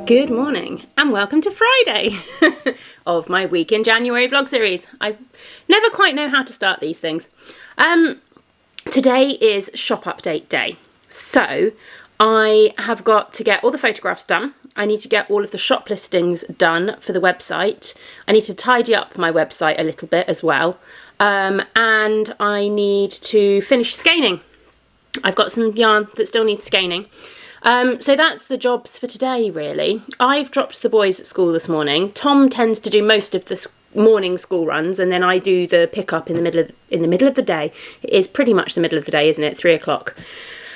Good morning and welcome to Friday of my week in January vlog series. I never quite know how to start these things. Today is shop update day. So I have got to get all the photographs done. I need to get all of the shop listings done for the website. I need to tidy up my website a little bit as well. And I need to finish skeins. I've got some yarn that still needs skeins. So that's the jobs for today, really. I've dropped the boys at school this morning. Tom tends to do most of the morning school runs, and then I do the pickup in the middle of the day. It is pretty much the middle of the day, isn't it? 3 o'clock.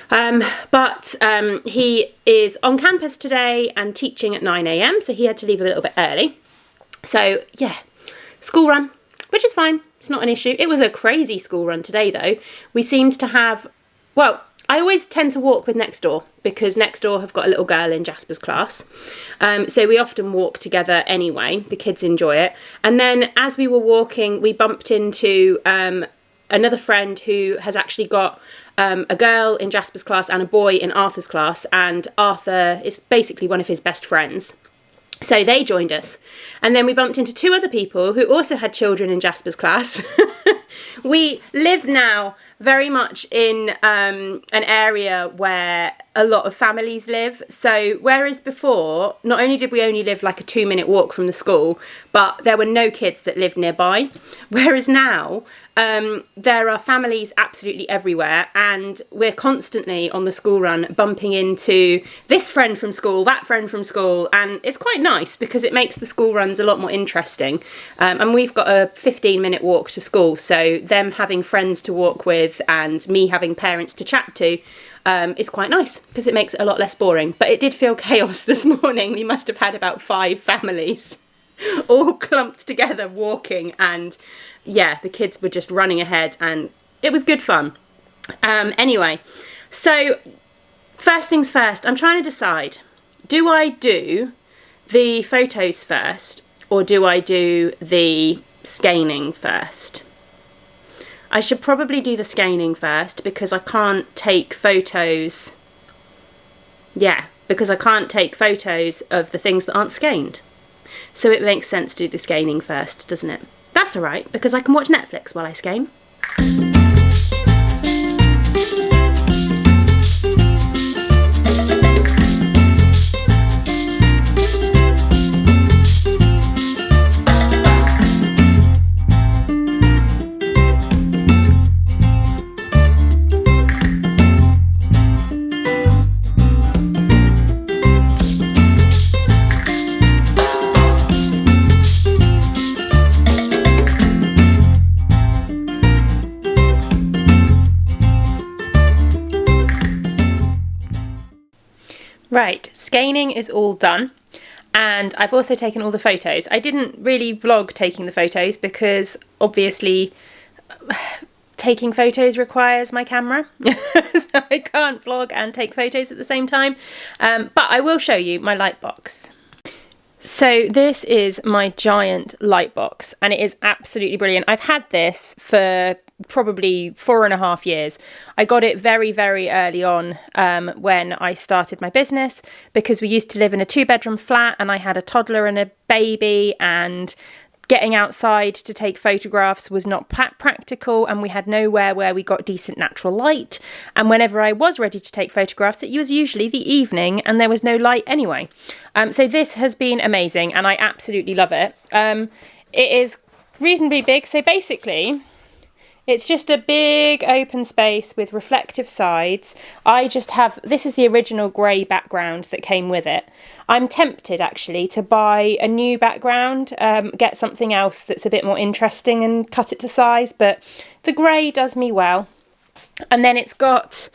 But he is on campus today and teaching at 9 a.m, so he had to leave a little bit early. So yeah, school run, which is fine. It's not an issue. It was a crazy school run today, though. We seemed to have, well, I always tend to walk with next door because next door have got a little girl in Jasper's class. So we often walk together anyway. The kids enjoy it. And then as we were walking, we bumped into another friend who has actually got a girl in Jasper's class and a boy in Arthur's class. And Arthur is basically one of his best friends. So they joined us. And then we bumped into 2 other people who also had children in Jasper's class. We live now very much in an area where a lot of families live. So whereas before, not only did we only live like a 2-minute walk from the school, but there were no kids that lived nearby. Whereas now, there are families absolutely everywhere, and we're constantly on the school run bumping into this friend from school, that friend from school, and it's quite nice because it makes the school runs a lot more interesting. And we've got a 15-minute walk to school, so them having friends to walk with and me having parents to chat to is quite nice because it makes it a lot less boring. But it did feel chaos this morning. We must have had about 5 families all clumped together walking, and yeah, the kids were just running ahead and it was good fun. Anyway, so first things first, I'm trying to decide, do I do the photos first or do I do the skeins first? I should probably do the skeins first because I can't take photos. Yeah, because I can't take photos of the things that aren't skeined. So it makes sense to do the skeins first, doesn't it? That's all right, because I can watch Netflix while I skein. Right, skeining is all done, and I've also taken all the photos. I didn't really vlog taking the photos because obviously taking photos requires my camera, so I can't vlog and take photos at the same time, but I will show you my light box. So this is my giant light box and it is absolutely brilliant. I've had this for probably 4.5 years. I got it very, very early on when I started my business because we used to live in a 2-bedroom flat and I had a toddler and a baby, and getting outside to take photographs was not practical, and we had nowhere where we got decent natural light, and whenever I was ready to take photographs it was usually the evening and there was no light anyway. So this has been amazing and I absolutely love it. It is reasonably big, so basically it's just a big open space with reflective sides. I just have, this is the original grey background that came with it. I'm tempted actually to buy a new background, get something else that's a bit more interesting and cut it to size, but the grey does me well. And then it's got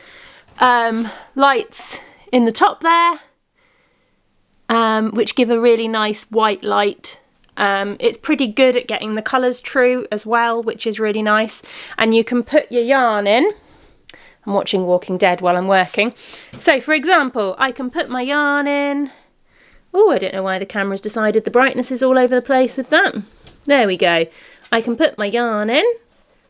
lights in the top there, which give a really nice white light. It's pretty good at getting the colours true as well, which is really nice. And you can put your yarn in. I'm watching Walking Dead while I'm working. So for example, I can put my yarn in. Oh, I don't know why the camera's decided the brightness is all over the place with that. There we go. I can put my yarn in,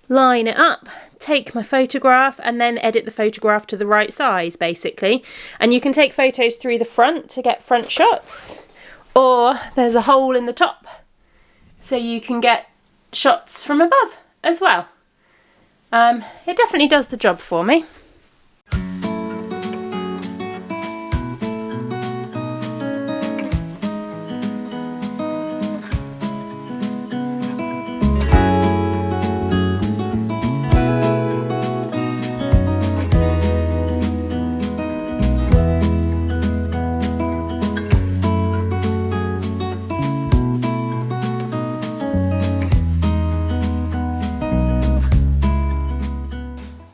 line it up take my photograph and then edit the photograph to the right size, basically. And you can take photos through the front to get front shots, or there's a hole in the top so you can get shots from above as well. It definitely does the job for me.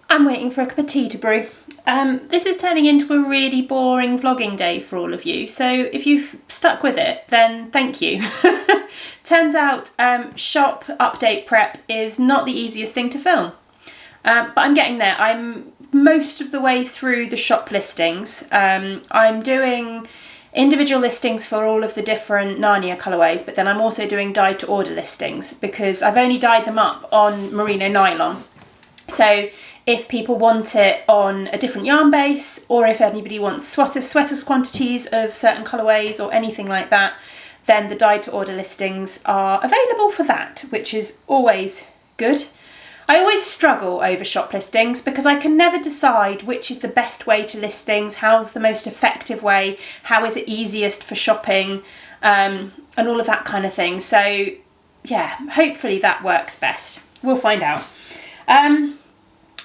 I'm waiting for a cup of tea to brew. This is turning into a really boring vlogging day for all of you, so if you've stuck with it, then thank you. Turns out shop update prep is not the easiest thing to film, but I'm getting there. I'm most of the way through the shop listings. I'm doing individual listings for all of the different Narnia colourways, but then I'm also doing dyed to order listings because I've only dyed them up on merino nylon. So if people want it on a different yarn base, or if anybody wants sweaters quantities of certain colourways or anything like that, then the dyed to order listings are available for that, which is always good. I always struggle over shop listings because I can never decide which is the best way to list things, how's the most effective way, how is it easiest for shopping, and all of that kind of thing. So yeah, hopefully that works best. We'll find out.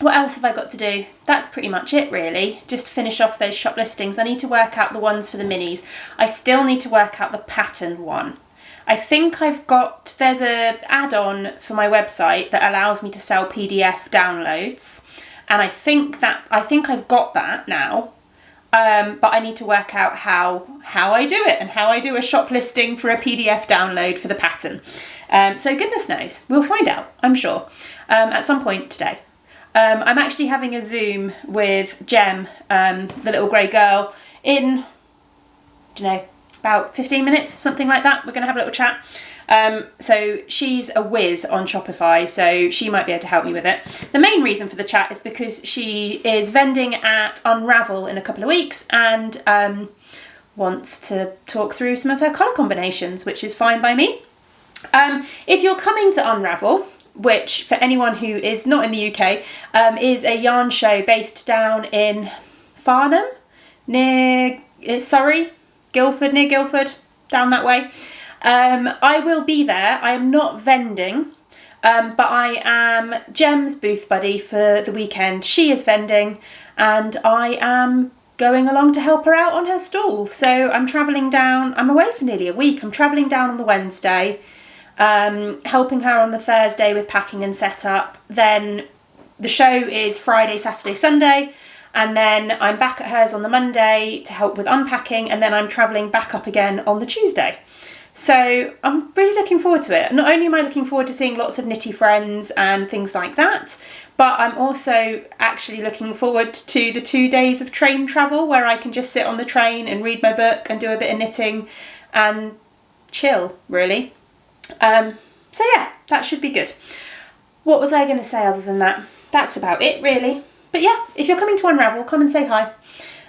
What else have I got to do? That's pretty much it really, just to finish off those shop listings. I need to work out the ones for the minis. I still need to work out the pattern one. I think there's a add-on for my website that allows me to sell PDF downloads, and I think I've got that now, but I need to work out how I do it and how I do a shop listing for a PDF download for the pattern. So goodness knows, we'll find out, I'm sure, at some point today. I'm actually having a Zoom with Jem, the little grey girl, in, about 15 minutes, something like that. We're going to have a little chat. So she's a whiz on Shopify, so she might be able to help me with it. The main reason for the chat is because she is vending at Unravel in a couple of weeks and wants to talk through some of her colour combinations, which is fine by me. If you're coming to Unravel, which for anyone who is not in the UK, is a yarn show based down in Farnham, near Surrey, near Guildford, down that way. I will be there. I am not vending, but I am Jem's booth buddy for the weekend. She is vending and I am going along to help her out on her stall. So I'm travelling down, I'm away for nearly a week. I'm travelling down on the Wednesday, helping her on the Thursday with packing and setup. Then the show is Friday, Saturday, Sunday, and then I'm back at hers on the Monday to help with unpacking, and then I'm travelling back up again on the Tuesday. So I'm really looking forward to it. Not only am I looking forward to seeing lots of knitty friends and things like that, but I'm also actually looking forward to the 2 days of train travel where I can just sit on the train and read my book and do a bit of knitting and chill, really. So yeah, that should be good. What was I going to say other than that? That's about it really. But yeah, if you're coming to Unravel, come and say hi.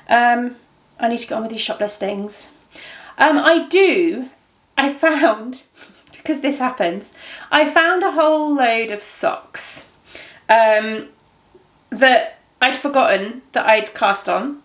I need to get on with these shop listings. I found, because this happens, I found a whole load of socks that I'd forgotten that I'd cast on.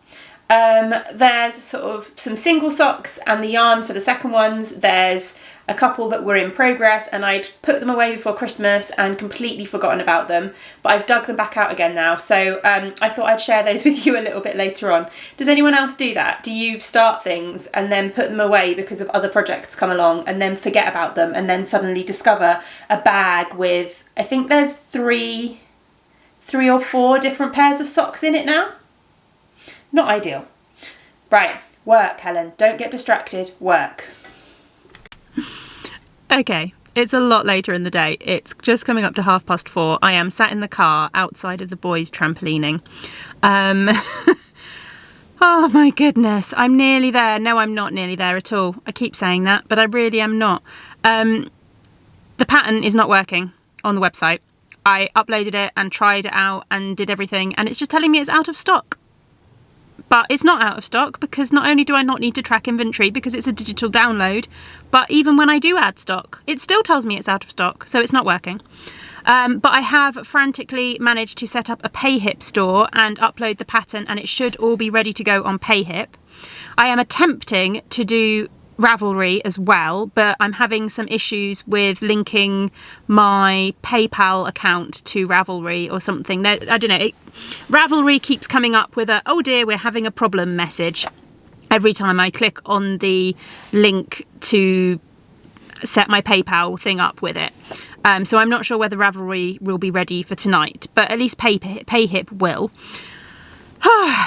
There's sort of some single socks and the yarn for the second ones. There's a couple that were in progress and I'd put them away before Christmas and completely forgotten about them, but I've dug them back out again now. So I thought I'd share those with you a little bit later on. Does anyone else do that? Do you start things and then put them away because of other projects come along and then forget about them and then suddenly discover a bag with, I think there's three or four different pairs of socks in it now? Not ideal. Right, work, Helen. Don't get distracted. Work. Okay, it's a lot later in the day. It's just coming up to 4:30. I am sat in the car outside of the boys' trampolining. Oh my goodness, I'm nearly there. No, I'm not nearly there at all. I keep saying that, but I really am not. The pattern is not working on the website. I uploaded it and tried it out and did everything, and it's just telling me it's out of stock. But it's not out of stock, because not only do I not need to track inventory because it's a digital download, but even when I do add stock, it still tells me it's out of stock, so it's not working. But I have frantically managed to set up a PayHip store and upload the pattern, and it should all be ready to go on PayHip. I am attempting to do Ravelry as well, but I'm having some issues with linking my PayPal account to Ravelry or something. I don't know. Ravelry keeps coming up with a, oh dear, we're having a problem message every time I click on the link to set my PayPal thing up with it. So I'm not sure whether Ravelry will be ready for tonight, but at least PayHip will.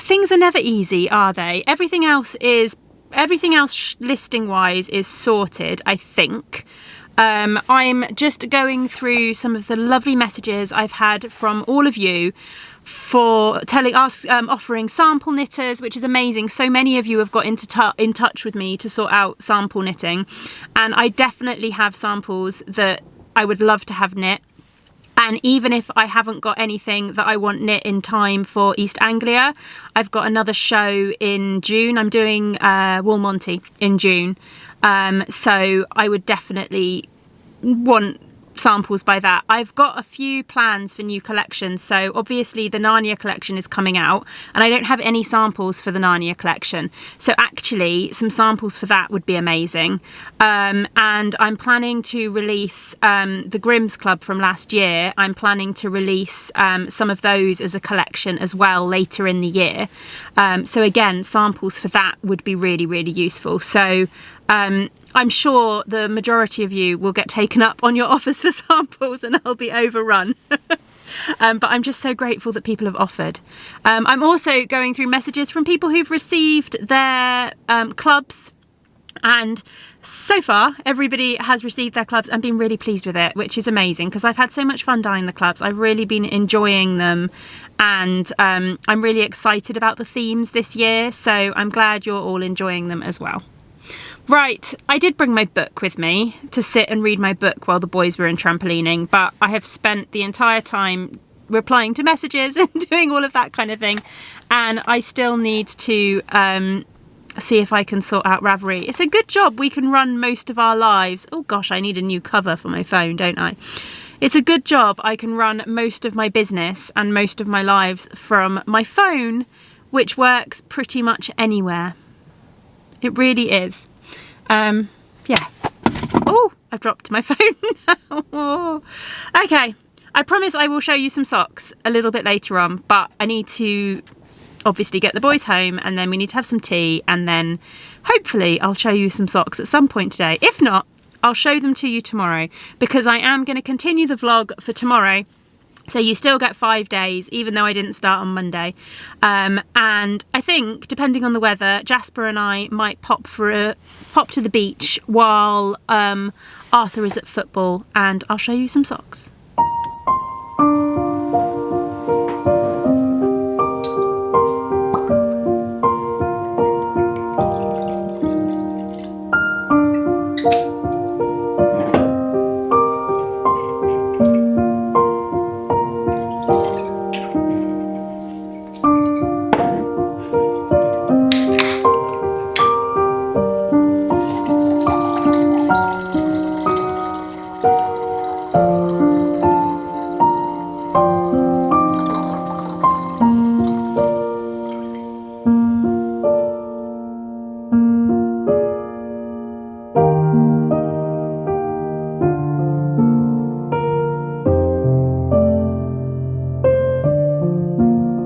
Things are never easy, are they? Everything else listing wise is sorted, I think. I'm just going through some of the lovely messages I've had from all of you for telling us, offering sample knitters, which is amazing. So many of you have got in touch with me to sort out sample knitting, and I definitely have samples that I would love to have knit. And even if I haven't got anything that I want knit in time for East Anglia, I've got another show in June. I'm doing Wool Monty in June. So I would definitely want samples by that. I've got a few plans for new collections. So obviously the Narnia collection is coming out, and I don't have any samples for the Narnia collection. So actually some samples for that would be amazing. And I'm planning to release the Grimm's Club from last year. I'm planning to release some of those as a collection as well later in the year. So again, samples for that would be really, really useful. So I'm sure the majority of you will get taken up on your offers for samples, and I'll be overrun. But I'm just so grateful that people have offered. I'm also going through messages from people who've received their clubs, and so far everybody has received their clubs and been really pleased with it, which is amazing, because I've had so much fun dyeing the clubs. I've really been enjoying them, and I'm really excited about the themes this year, so I'm glad you're all enjoying them as well. Right, I did bring my book with me to sit and read my book while the boys were in trampolining, but I have spent the entire time replying to messages and doing all of that kind of thing, and I still need to see if I can sort out Ravelry. It's a good job we can run most of our lives. Oh gosh, I need a new cover for my phone, don't I? It's a good job I can run most of my business and most of my lives from my phone, which works pretty much anywhere. It really is. Yeah. Oh, I've dropped my phone now. Okay, I promise I will show you some socks a little bit later on, but I need to obviously get the boys home, and then we need to have some tea, and then hopefully I'll show you some socks at some point today. If not, I'll show them to you tomorrow, because I am going to continue the vlog for tomorrow. So you still get 5 days, even though I didn't start on Monday. And I think, depending on the weather, Jasper and I might pop to the beach while Arthur is at football, and I'll show you some socks.